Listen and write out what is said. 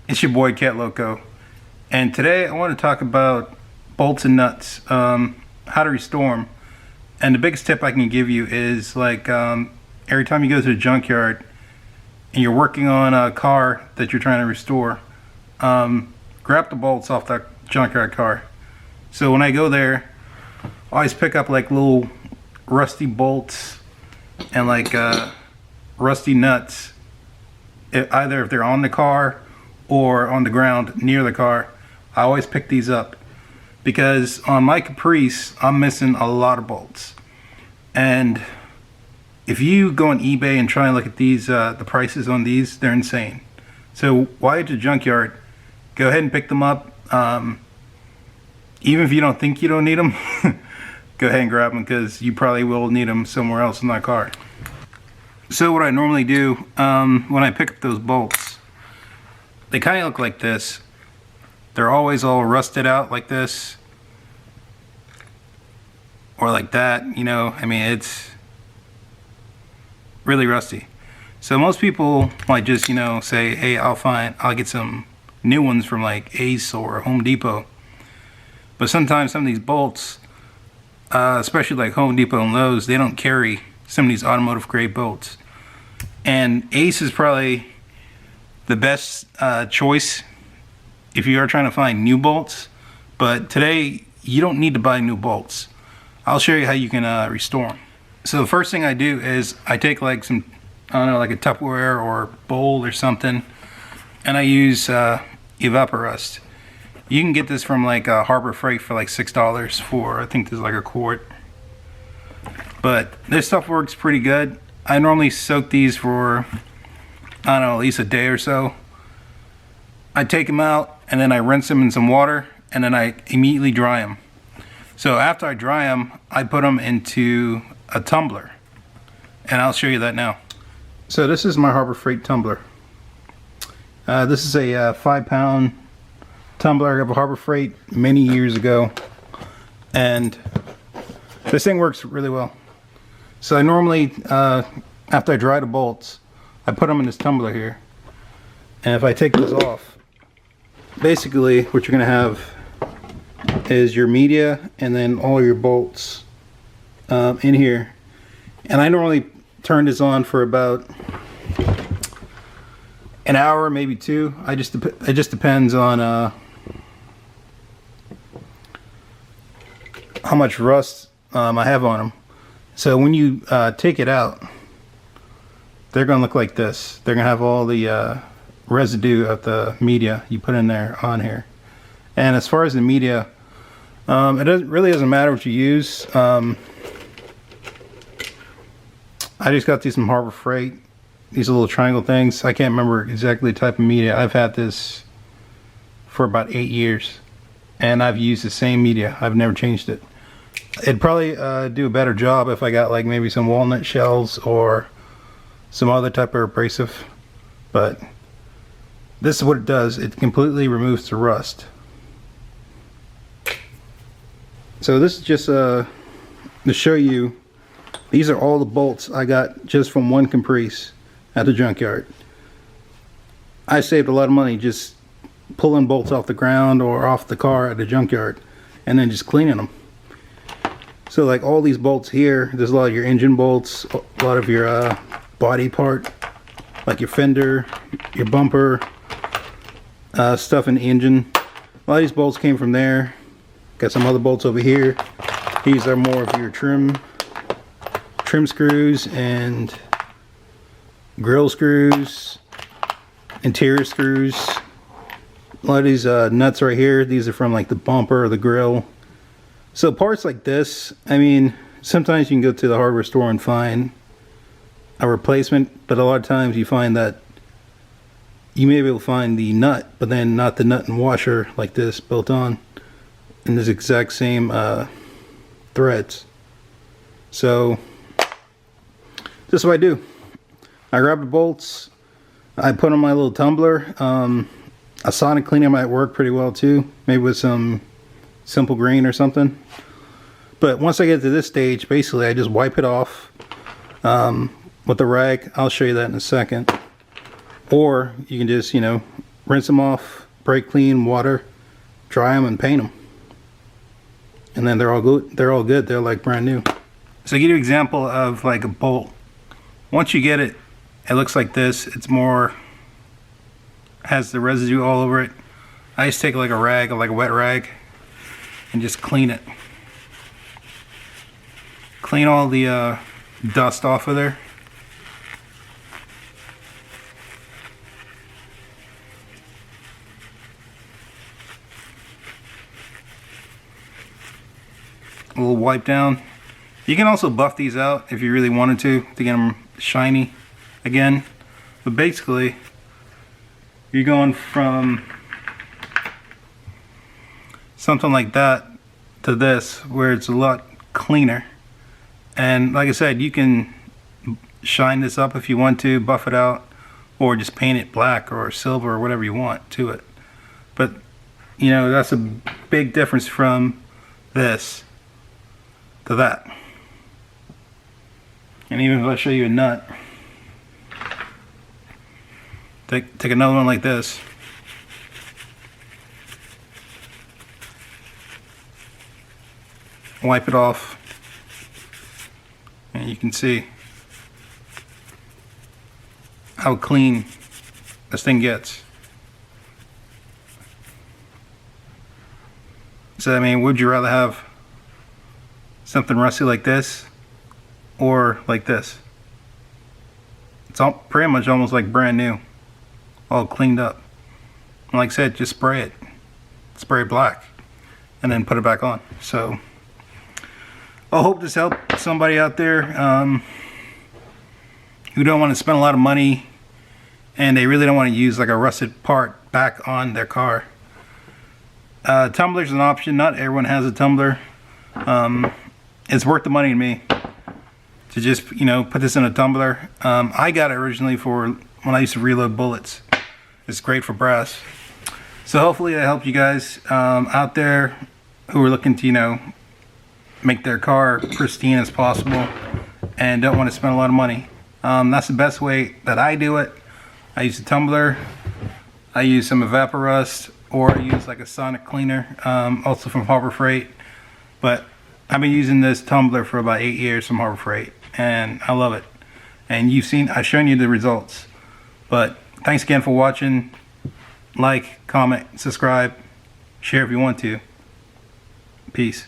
It's your boy Cat Loco, and today I want to talk about bolts and nuts, how to restore them. And the biggest tip I can give you is like every time you go to the junkyard and you're working on a car that you're trying to restore, grab the bolts off that junkyard car. So when I go there, I always pick up like little rusty bolts and like rusty nuts, either if they're on the car or on the ground near the car. I always pick these up because on my Caprice I'm missing a lot of bolts, and if you go on eBay and try and look at these the prices on these, they're insane. So while you're at the junkyard, go ahead and pick them up. Even if you don't think you don't need them, go ahead and grab them because you probably will need them somewhere else in that car. So what I normally do when I pick up those bolts, they kind of look like this. They're always all rusted out like this or like that, you know. I mean, it's really rusty. So most people might just, you know, say, hey, I'll get some new ones from like Ace or Home Depot. But sometimes some of these bolts, especially like Home Depot and Lowe's, they don't carry some of these automotive grade bolts. And Ace is probably the best choice if you are trying to find new bolts. But today you don't need to buy new bolts. I'll show you how you can restore them. So the first thing I do is I take like some, I don't know, like a Tupperware or bowl or something, and I use Evaporust. You can get this from like Harbor Freight for like $6 for, I think this is like a quart. But this stuff works pretty good. I normally soak these for, I don't know, at least a day or so. I take them out and then I rinse them in some water and then I immediately dry them. So after I dry them, I put them into a tumbler, and I'll show you that now. So this is my Harbor Freight tumbler. This is a 5-pound tumbler I got from Harbor Freight many years ago, and this thing works really well. So I normally, after I dry the bolts, I put them in this tumbler here, and if I take this off, basically what you're gonna have is your media and then all your bolts in here. And I normally turn this on for about an hour, maybe two. It just depends on how much rust I have on them. So when you take it out, they're gonna look like this. They're gonna have all the residue of the media you put in there on here. And as far as the media, it really doesn't matter what you use. I just got these from Harbor Freight, these little triangle things. I can't remember exactly the type of media. I've had this for about 8 years and I've used the same media. I've never changed it. It'd probably do a better job if I got like maybe some walnut shells or some other type of abrasive, but this is what it does. It completely removes the rust. So this is just to show you, these are all the bolts I got just from one Caprice at the junkyard. I saved a lot of money just pulling bolts off the ground or off the car at the junkyard and then just cleaning them. So like all these bolts here, there's a lot of your engine bolts, a lot of your body part, like your fender, your bumper, stuff in the engine. A lot of these bolts came from there. Got some other bolts over here. These are more of your trim screws and grill screws, interior screws. A lot of these nuts right here, these are from like the bumper or the grill. So parts like this, I mean, sometimes you can go to the hardware store and find a replacement, but a lot of times you find that you may be able to find the nut, but then not the nut and washer like this built on in this exact same threads. So this is what I do. I grab the bolts, I put on my little tumbler. A sonic cleaner might work pretty well too, maybe with some Simple Green or something. But once I get to this stage, basically I just wipe it off with the rag. I'll show you that in a second. Or you can just, you know, rinse them off, brake clean, water, dry them, and paint them. And then they're all good. They're all good. They're like brand new. So to give you an example of like a bolt, once you get it, it looks like this. It's more, has the residue all over it. I just take like a rag, like a wet rag, and just clean it. Clean all the dust off of there. A little wipe down. You can also buff these out if you really wanted to get them shiny again. But basically, you're going from something like that to this, where it's a lot cleaner. And like I said, you can shine this up if you want to, buff it out, or just paint it black or silver or whatever you want to it. But you know, that's a big difference from this to that. And even if I show you a nut, take another one like this, wipe it off, and you can see how clean this thing gets. So I mean, would you rather have something rusty like this or like this? It's all pretty much almost like brand new, all cleaned up. And like I said, just spray it black, and then put it back on. So I hope this helped somebody out there who don't want to spend a lot of money and they really don't want to use like a rusted part back on their car. Tumbler's an option. Not everyone has a tumbler. It's worth the money to me to just, you know, put this in a tumbler. I got it originally for when I used to reload bullets. It's great for brass. So hopefully that helped you guys out there who are looking to, you know, make their car pristine as possible and don't want to spend a lot of money. That's the best way that I do it. I use a tumbler, I use some Evaporust, or I use like a sonic cleaner, also from Harbor Freight. But I've been using this tumbler for about 8 years from Harbor Freight, and I love it. And I've shown you the results. But thanks again for watching. Like, comment, subscribe, share if you want to. Peace.